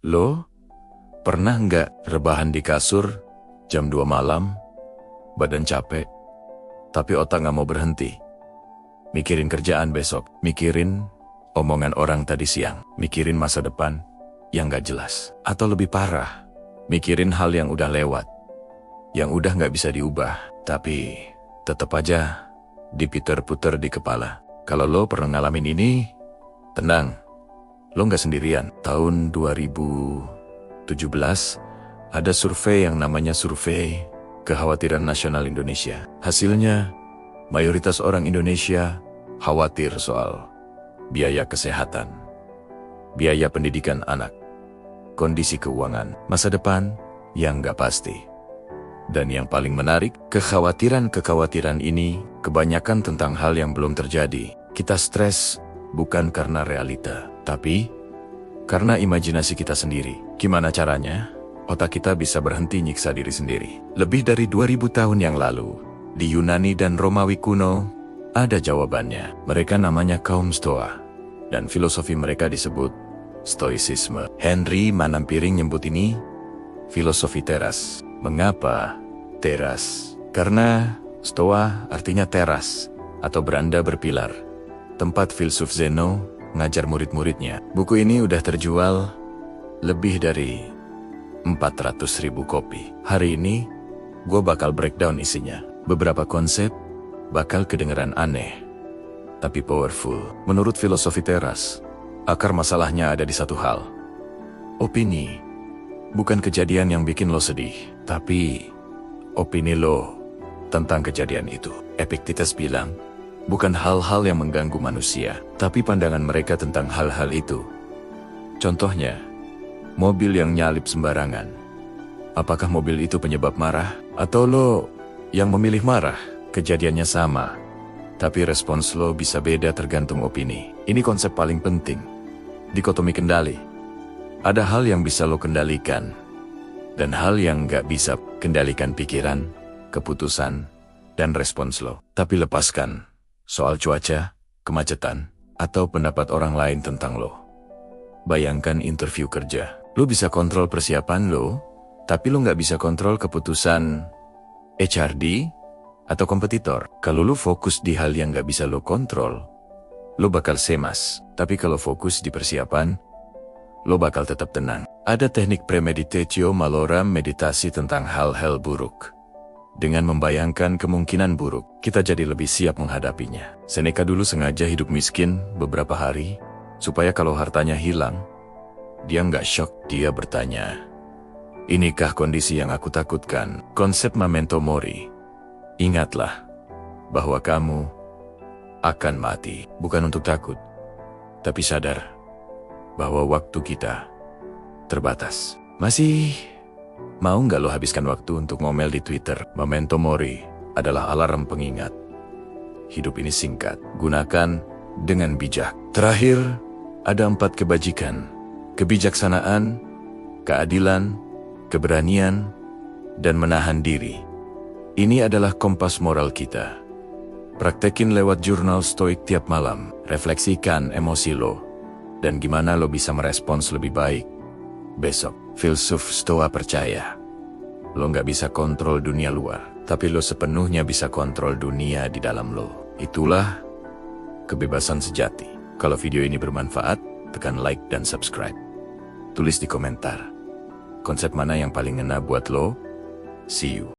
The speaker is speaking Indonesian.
Lo pernah nggak rebahan di kasur jam 2 malam, badan capek, tapi otak nggak mau berhenti? Mikirin kerjaan besok, mikirin omongan orang tadi siang, mikirin masa depan yang nggak jelas. Atau lebih parah, mikirin hal yang udah lewat, yang udah nggak bisa diubah, tapi tetap aja diputer-puter di kepala. Kalau lo pernah ngalamin ini, tenang. Lo nggak sendirian. Tahun 2017, ada survei yang namanya Survei Kekhawatiran Nasional Indonesia. Hasilnya, mayoritas orang Indonesia khawatir soal biaya kesehatan, biaya pendidikan anak, kondisi keuangan, masa depan yang nggak pasti. Dan yang paling menarik, kekhawatiran ini kebanyakan tentang hal yang belum terjadi. Kita stres bukan karena realita, tapi karena imajinasi kita sendiri. Gimana caranya? Otak kita bisa berhenti nyiksa diri sendiri. Lebih dari 2000 tahun yang lalu, di Yunani dan Romawi kuno, ada jawabannya. Mereka namanya kaum Stoa, dan filosofi mereka disebut Stoicisme. Henry Manampiring nyebut ini filosofi teras. Mengapa teras? Karena Stoa artinya teras, atau beranda berpilar. Tempat filsuf Zeno ngajar murid-muridnya. Buku ini udah terjual lebih dari 400.000 kopi. Hari ini, gue bakal breakdown isinya. Beberapa konsep bakal kedengeran aneh, tapi powerful. Menurut filosofi teras, akar masalahnya ada di satu hal. Opini, bukan kejadian yang bikin lo sedih, tapi opini lo tentang kejadian itu. Epictetus bilang, bukan hal-hal yang mengganggu manusia, tapi pandangan mereka tentang hal-hal itu. Contohnya, mobil yang nyalip sembarangan. Apakah mobil itu penyebab marah? Atau lo yang memilih marah? Kejadiannya sama, tapi respons lo bisa beda tergantung opini. Ini konsep paling penting. Dikotomi kendali. Ada hal yang bisa lo kendalikan, dan hal yang nggak bisa. Kendalikan pikiran, keputusan, dan respons lo. Tapi lepaskan soal cuaca, kemacetan, atau pendapat orang lain tentang lo. Bayangkan interview kerja. Lo bisa kontrol persiapan lo, tapi lo nggak bisa kontrol keputusan HRD atau kompetitor. Kalau lo fokus di hal yang nggak bisa lo kontrol, lo bakal cemas. Tapi kalau fokus di persiapan, lo bakal tetap tenang. Ada teknik premeditatio malorum, meditasi tentang hal-hal buruk. Dengan membayangkan kemungkinan buruk, kita jadi lebih siap menghadapinya. Seneca dulu sengaja hidup miskin beberapa hari, supaya kalau hartanya hilang, dia nggak shock. Dia bertanya, inikah kondisi yang aku takutkan? Konsep memento mori. Ingatlah bahwa kamu akan mati. Bukan untuk takut, tapi sadar bahwa waktu kita terbatas. Masih mau nggak lo habiskan waktu untuk ngomel di Twitter? Memento mori adalah alarm pengingat. Hidup ini singkat, gunakan dengan bijak. Terakhir, ada 4 kebajikan. Kebijaksanaan, keadilan, keberanian, dan menahan diri. Ini adalah kompas moral kita. Praktekin lewat jurnal stoik tiap malam. Refleksikan emosi lo, dan gimana lo bisa merespons lebih baik besok. Filsuf Stoa percaya, lo nggak bisa kontrol dunia luar, tapi lo sepenuhnya bisa kontrol dunia di dalam lo. Itulah kebebasan sejati. Kalau video ini bermanfaat, tekan like dan subscribe. Tulis di komentar, konsep mana yang paling ngena buat lo. See you.